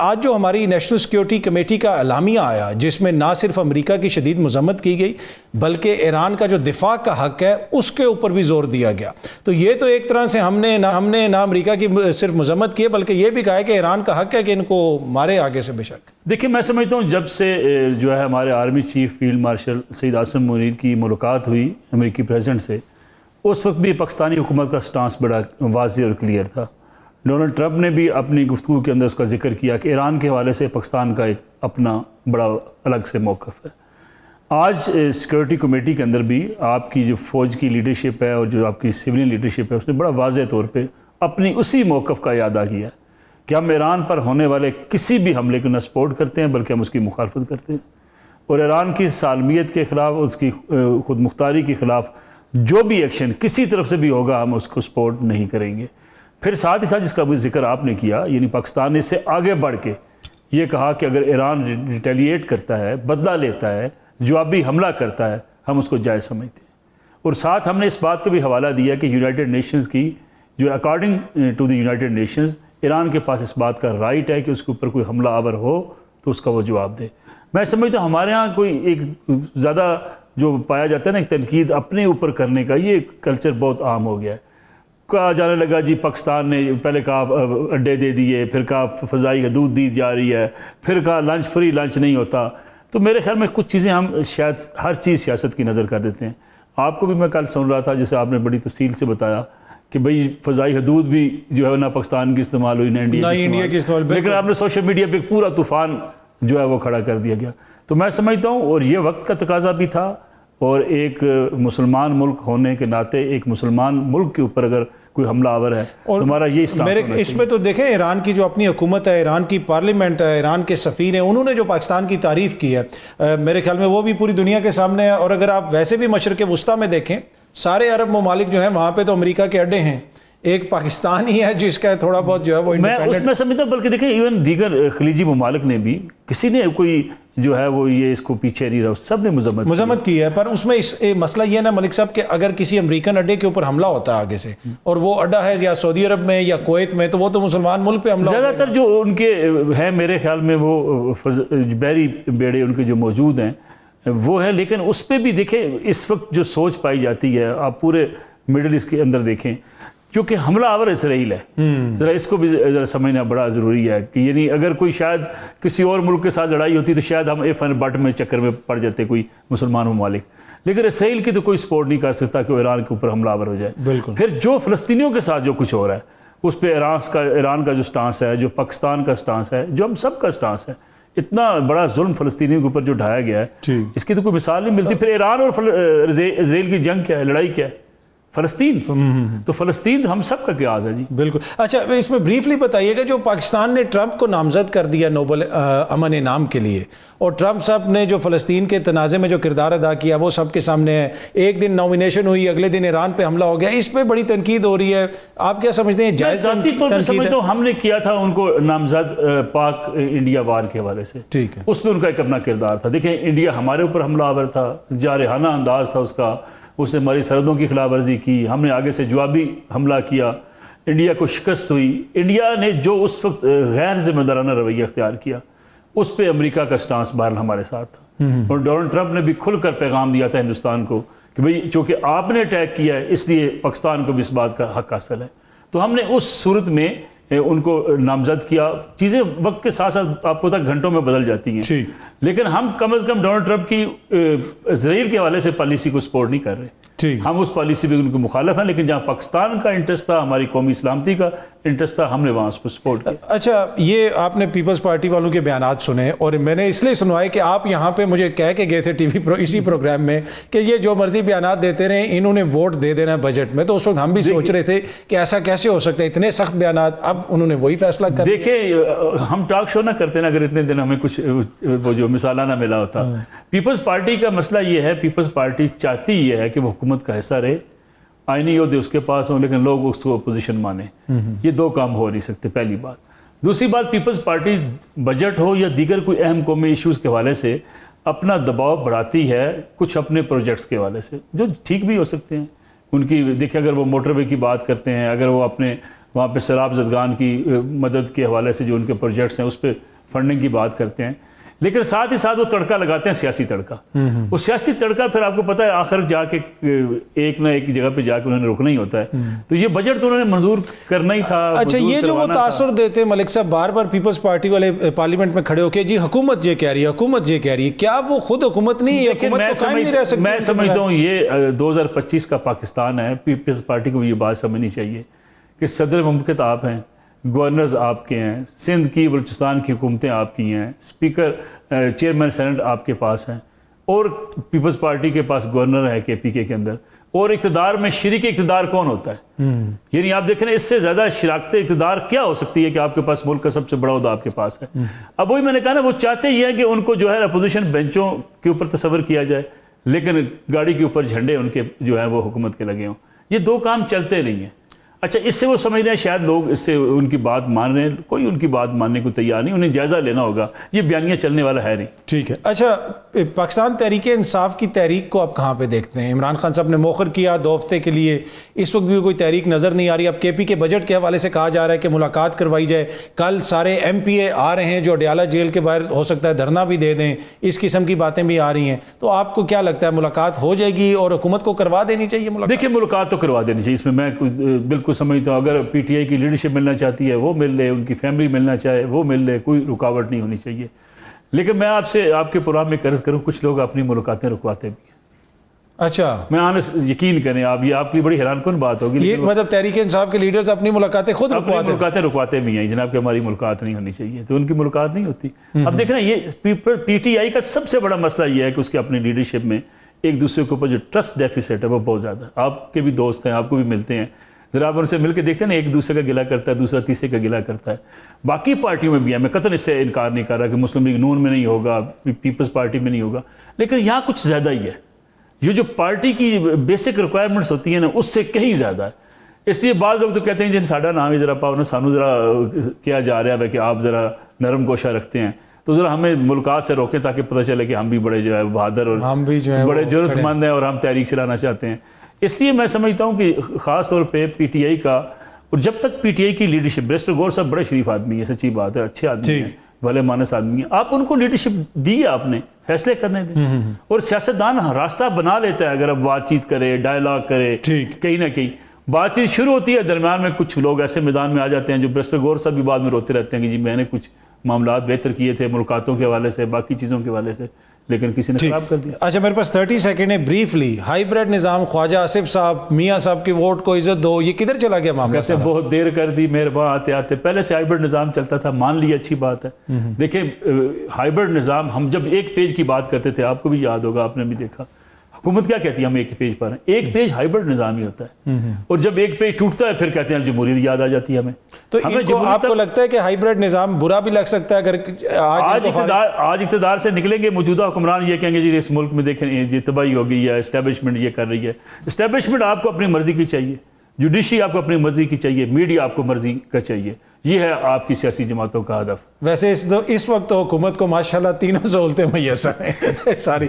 आज जो हमारी नेशनल सिक्योरिटी कमेटी का एलामिया आया, जिसमें ना सिर्फ अमेरिका की शदीद मजम्मत की गई बल्कि ईरान का जो दिफा का हक है उसके ऊपर भी जोर दिया गया, तो ये तो एक तरह से हमने ना अमेरिका की सिर्फ मजम्मत की है बल्कि ये भी कहा है कि ईरान का हक है कि इनको मारे आगे से। बेशक देखिए, मैं समझता हूँ जब से जो है हमारे army chief field marshal Syed Asim Munir की मुलाकात हुई अमेरिकी प्रेसिडेंट से, उस वक्त भी पाकिस्तानी हुकूमत का स्टांस बड़ा वाज़ेह और क्लियर था। डोनाल्ड ट्रंप ने भी अपनी गुफ्तगू के अंदर उसका जिक्र किया कि ईरान के हवाले से पाकिस्तान का एक अपना बड़ा अलग से मौक़िफ़ है। आज सिक्योरिटी कमेटी के अंदर भी आपकी जो फ़ौज की लीडरशिप है और जो आपकी सिविलियन लीडरशिप है उसने बड़ा वाज़ेह तौर पे अपनी उसी मौक़िफ़ का इयादा किया कि हम ईरान पर होने वाले किसी भी हमले को न सपोर्ट करते हैं बल्कि हम उसकी मुखालफत करते हैं, और ईरान की सालमियत के ख़िलाफ़, उसकी खुद मुख्तारी के ख़िलाफ़ जो भी एक्शन किसी तरफ से भी होगा हम उसको सपोर्ट नहीं करेंगे। फिर साथ ही साथ जिसका भी जिक्र आपने किया, यानी पाकिस्तान ने इससे आगे बढ़ के ये कहा कि अगर ईरान रिटेलिएट करता है, बदला लेता है, जवाबी हमला करता है, हम उसको जायज़ समझते हैं। और साथ हमने इस बात का भी हवाला दिया कि यूनाइटेड नेशंस की जो according to the United Nations Iran के पास इस बात का राइट है कि उसके ऊपर कोई हमला आवर हो तो उसका वो जवाब दे। मैं समझता हूँ हमारे यहाँ कोई एक ज़्यादा जो पाया जाता है ना, एक तनकीद अपने ऊपर करने का, ये कल्चर बहुत आम हो गया है। कहा जाने लगा जी पाकिस्तान ने पहले कहा अड्डे दे दिए, फिर कहा फ़ज़ाई हदूद दी जा रही है, फिर कहा लंच फ्री लंच नहीं होता। तो मेरे ख्याल में कुछ चीज़ें हम शायद हर चीज़ सियासत की नज़र कर देते हैं। आपको भी मैं कल सुन रहा था, जैसे आपने बड़ी तफसील से बताया कि भाई फ़ज़ाई हदूद भी जो है ना पाकिस्तान की इस्तेमाल हुई, ना इंडिया की इस्तेमाल, लेकिन आपने सोशल मीडिया पर पूरा तूफ़ान जो है वो खड़ा कर दिया गया। तो मैं समझता हूँ, और ये वक्त का तकाजा भी था, और एक मुसलमान मुल्क होने के नाते एक मुसलमान मुल्क के ऊपर अगर कोई हमला आवर है और तुम्हारा ये मेरे इसमें तो देखें, ईरान की जो अपनी हुकूमत है, ईरान की पार्लियामेंट है, ईरान के सफ़ीर हैं, उन्होंने जो पाकिस्तान की तारीफ़ की है, मेरे ख्याल में वो भी पूरी दुनिया के सामने है। और अगर आप वैसे भी मशरक़ वुस्ता में देखें, सारे अरब ममालिक जो हैं वहाँ पर तो अमेरिका के अड्डे हैं, एक पाकिस्तान ही है जिसका थोड़ा बहुत जो है वो मैं उसमें समझता हूँ। बल्कि देखिए इवन दीगर खलीजी ममालिक ने भी, किसी ने कोई जो है वो ये इसको पीछे नहीं रहा, सब ने मजम्मत की है। पर उसमें मसला ये है ना मलिक साहब कि अगर किसी अमेरिकन अड्डे के ऊपर हमला होता है आगे से, और वो अड्डा है या सऊदी अरब में या कुवैत में, तो वो तो मुसलमान मुल्क पे हमला, ज़्यादातर जो उनके हैं मेरे ख्याल में वो बहरी बेड़े उनके जो मौजूद हैं वो है। लेकिन उस पर भी देखें इस वक्त जो सोच पाई जाती है, आप पूरे मिडल ईस्ट के अंदर देखें, क्योंकि हमला आवर इसराइल है, ज़रा इसको भी ज़रा समझना बड़ा ज़रूरी है कि यानी अगर कोई शायद किसी और मुल्क के साथ लड़ाई होती तो शायद हम इफ़ एंड बट में चक्कर में पड़ जाते कोई मुसलमान ममालिक, लेकिन इसराइल की तो कोई सपोर्ट नहीं कर सकता कि ईरान के ऊपर हमला आवर हो जाए। बिल्कुल। फिर जो फ़लस्तीनियों के साथ जो कुछ हो रहा है उस पर ईरान का जो स्टांस है, जो पाकिस्तान का स्टांस है, जो हम सब का स्टांस है, इतना बड़ा जुल्म फ़लस्तीनियों के ऊपर जो ढाया गया है, इसकी तो कोई मिसाल नहीं मिलती। फिर ईरान और इसराइल की जंग क्या है, लड़ाई क्या है? फ़लस्तीन। तो फ़लस्तीन हम सब का क्या है जी। बिल्कुल। अच्छा, इसमें ब्रीफली बताइएगा, जो पाकिस्तान ने ट्रंप को नामजद कर दिया नोबल अमन इनाम के लिए, और ट्रंप साहब ने जो फ़लस्तीन के तनाज़े में जो किरदार अदा किया वो सब के सामने है। एक दिन नॉमिनेशन हुई, अगले दिन ईरान पे हमला हो गया, इस पर बड़ी तनकीद हो रही है। आप क्या समझते हैं? जायज़ तनकीद है? हमने किया था उनको नामजद पाक इंडिया वार के हवाले से, ठीक है, उसमें उनका एक अपना किरदार था। देखें इंडिया हमारे ऊपर हमला आवर था, जारहाना अंदाज था उसका, उसने हमारी सरहदों की खिलाफ वर्जी की, हमने आगे से जवाबी हमला किया, इंडिया को शिकस्त हुई। इंडिया ने जो उस वक्त गैर जिम्मेदाराना रवैया अख्तियार किया, उस पर अमेरिका का स्टांस बहरहाल हमारे साथ था, और डोनाल्ड ट्रंप ने भी खुलकर पैगाम दिया था हिंदुस्तान को कि भाई चूँकि आपने अटैक किया है इसलिए पाकिस्तान को भी इस बात का हक हासिल है। तो हमने उस सूरत में उनको नामजद किया। चीज़ें वक्त के साथ साथ आपको तक घंटों में बदल जाती हैं, लेकिन हम कम अज़ कम डोनाल्ड ट्रंप की इसराइल के हवाले से पॉलिसी को सपोर्ट नहीं कर रहे। हम उस पॉलिसी भी उनको मुखालफ हैं, लेकिन जहाँ पाकिस्तान का इंटरेस्ट था, हमारी कौमी सलामती का इंटरेस्ट था, हमने वहाँ उसको सपोर्ट किया। अच्छा, ये आपने पीपल्स पार्टी वालों के बयानात सुने, और मैंने इसलिए सुनवाए कि आप यहाँ पे मुझे कह के गए थे इसी प्रोग्राम में कि ये जो मर्जी बयानात देते रहे, इन्होंने वोट दे देना बजट में। तो उस वक्त हम भी सोच रहे थे कि ऐसा कैसे हो सकता है, इतने सख्त बयानात। अब उन्होंने वही फैसला कर। देखिए हम टॉक शो ना करते ना अगर इतने दिन हमें कुछ वो जो मिसाला ना मिला होता। पीपल्स पार्टी का मसला ये है, पीपल्स पार्टी चाहती ये है कि वो हुकूमत का हिस्सा रहे, आईनी योद्धे उसके पास हों, लेकिन लोग उसको अपोजिशन माने। ये दो काम हो नहीं सकते, पहली बात। दूसरी बात, पीपल्स पार्टी बजट हो या दीगर कोई अहम कौमी इश्यूज़ के हवाले से अपना दबाव बढ़ाती है कुछ अपने प्रोजेक्ट्स के हवाले से, जो ठीक भी हो सकते हैं उनकी। देखिए अगर वो मोटरवे की बात करते हैं, अगर वो अपने वहाँ पे सैलाब ज़दगान की मदद के हवाले से जो उनके प्रोजेक्ट्स हैं उस पर फंडिंग की बात करते हैं, लेकिन साथ ही साथ वो तड़का लगाते हैं सियासी तड़का। वो सियासी तड़का फिर आपको पता है आखिर जाके एक ना एक जगह पे जाके उन्होंने रुकना ही होता है। तो ये बजट तो उन्होंने मंजूर करना ही था। अच्छा, ये जो वो तासुर देते हैं मलिक साहब बार बार पीपल्स पार्टी वाले पार्लियामेंट में खड़े होकर जी हुकूमत ये कह रही है, हुकूमत ये कह रही है, क्या वो खुद हुकूमत नहीं है? हुकूमत तो कायम नहीं रह सकती। मैं समझता हूँ ये 2025 का पाकिस्तान है। पीपल्स पार्टी को ये बात समझनी चाहिए कि सदर मुमलिकत आप हैं, गवर्नर्स आपके हैं, सिंध की बलूचिस्तान की हुकूमतें आपकी हैं, स्पीकर चेयरमैन सेनेट आपके पास हैं, और पीपल्स पार्टी के पास गवर्नर है KPK के अंदर, और इक़्तिदार में शरीक इक़्तिदार कौन होता है? यानी आप देखें ना, इससे ज़्यादा शराकत इक़्तिदार क्या हो सकती है कि आपके पास मुल्क का सबसे बड़ा उहदा आपके पास है। अब वही मैंने कहा ना, वो चाहते ही हैं कि उनको जो है अपोजिशन बेंचों के ऊपर तस्वर किया जाए, लेकिन गाड़ी के ऊपर झंडे उनके जो है वो हुकूमत के लगे हों। ये दो काम चलते नहीं हैं। अच्छा, इससे वो समझ रहे हैं शायद लोग इससे उनकी बात मान रहे हैं, कोई उनकी बात मानने को तैयार नहीं, उन्हें जायज़ा लेना होगा, ये बयानियाँ चलने वाला है नहीं। ठीक है। अच्छा, पाकिस्तान तहरीक इंसाफ की तहरीक को आप कहाँ पे देखते हैं? इमरान खान साहब ने मौखर किया 2 हफ्ते के लिए, इस वक्त भी कोई तहरीक नज़र नहीं आ रही। अब KPK बजट के हवाले से कहा जा रहा है कि मुलाकात करवाई जाए। कल सारे MPA आ रहे हैं जो अडयाला जेल के बाहर हो सकता है धरना भी दे दें, इस किस्म की बातें भी आ रही हैं। तो आपको क्या लगता है, मुलाकात हो जाएगी और हुकूमत को करवा देनी चाहिए मुलाकात? देखिए, मुलाकात तो करवा देनी चाहिए, इसमें मैं बिल्कुल समझता हूँ। अगर PTI की लीडरशिप मिलना चाहती है वो मिल ले, उनकी फैमिली मिलना चाहे वो मिल ले, कोई रुकावट नहीं होनी चाहिए। लेकिन मैं आपसे आपके प्रोग्राम में कर्ज करूँ, कुछ लोग अपनी मुलाकातें रुकवाते भी हैं। अच्छा, मैं आने यकीन करें आप, ये आपके लिए बड़ी हैरानकुन बात होगी। ये मतलब तहरीक इंसाफ के लीडर्स अपनी मुलाकातें खुद रुकवाते भी हैं। जनाब कि हमारी मुलाकात नहीं होनी चाहिए, तो उनकी मुलाकात नहीं होती। अब देखना, ये PTI का सबसे बड़ा मसला ये है कि उसके अपनी लीडरशिप में एक दूसरे के ऊपर जो ट्रस्ट डेफिसिट है वो बहुत ज़्यादा। आपके भी दोस्त हैं, आपको भी मिलते हैं, जरा आप उनसे मिलकर देखते हैं ना, एक दूसरे का गिला करता है, दूसरा तीसरे का गिला करता है। बाकी पार्टियों में भी है, मैं कतई इससे इनकार नहीं कर रहा कि मुस्लिम लीग नून में नहीं होगा, पीपल्स पार्टी में नहीं होगा, लेकिन यहाँ कुछ ज़्यादा ही है। ये जो पार्टी की बेसिक रिक्वायरमेंट्स होती हैं ना, उससे कहीं ज़्यादा है। इसलिए बाद लोग तो कहते हैं जिन साडा नाम ही ज़रा पाओ ना, सानू ज़रा किया जा रहा है कि आप ज़रा नरम गोशा रखते हैं, तो ज़रा हमें मुलाकात से रोकें ताकि पता चले कि हम भी बड़े जो है बहादुर और हम भी जो है बड़े ज़रूरतमंद हैं और हम तहरीक चलाना चाहते हैं। इसलिए मैं समझता हूँ कि ख़ास तौर पे PTI का, और जब तक PTI की लीडरशिप, बैरिस्टर गौर साहब बड़े शरीफ आदमी है, सच्ची बात है, अच्छे आदमी हैं, भले मानस आदमी है, आप उनको लीडरशिप दी, आपने फैसले करने दें। और सियासतदान रास्ता बना लेता है अगर अब बातचीत करे, डायलॉग करे, कहीं ना कहीं बातचीत शुरू होती है, दरम्यान में कुछ लोग ऐसे मैदान में आ जाते हैं जो बैरिस्टर गौर साहब भी बाद में रोते रहते हैं कि जी मैंने कुछ मामला बेहतर किए थे मुलाकातों के हवाले से, बाकी चीज़ों के हवाले से, लेकिन किसी ने खराब कर दिया। अच्छा, मेरे पास 30 सेकंड है, ब्रीफली हाइब्रिड निज़ाम, ख्वाजा आसिफ साहब, मियाँ साहब की वोट को इज्जत दो, ये किधर चला गया मामला? कहते बहुत देर कर दी मेहरबान आते आते। पहले से हाइब्रिड निज़ाम चलता था, मान लिया, अच्छी बात है। देखिए, हाइब्रिड निज़ाम, हम जब एक पेज की बात करते थे, आपको भी याद होगा, आपने भी देखा, हुकूमत क्या कहती है, हम एक पेज पर हैं, एक पेज हाइब्रिड निज़ाम ही होता है। और जब एक पेज टूटता है फिर कहते हैं जमहूरियत याद आ जाती है हमें। तो आपको लगता है कि हाइब्रिड निज़ाम बुरा भी लग सकता है अगर आज इक़्तिदार से निकलेंगे मौजूदा हुक्मरान ये कहेंगे जी इस मुल्क में देखें ये तबाही हो गई है, इस्टेब्लिशमेंट ये कर रही है। इस्टेब्लिशमेंट आपको अपनी मर्जी की चाहिए, जुडिशरी आपको अपनी मर्जी की चाहिए, मीडिया आपको मर्जी का चाहिए, ये है आपकी सियासी जमातों का हदफ। वैसे इस वक्त तो हुकूमत को माशाल्लाह तीनों सहूलतें मुयस्सर हैं सारी।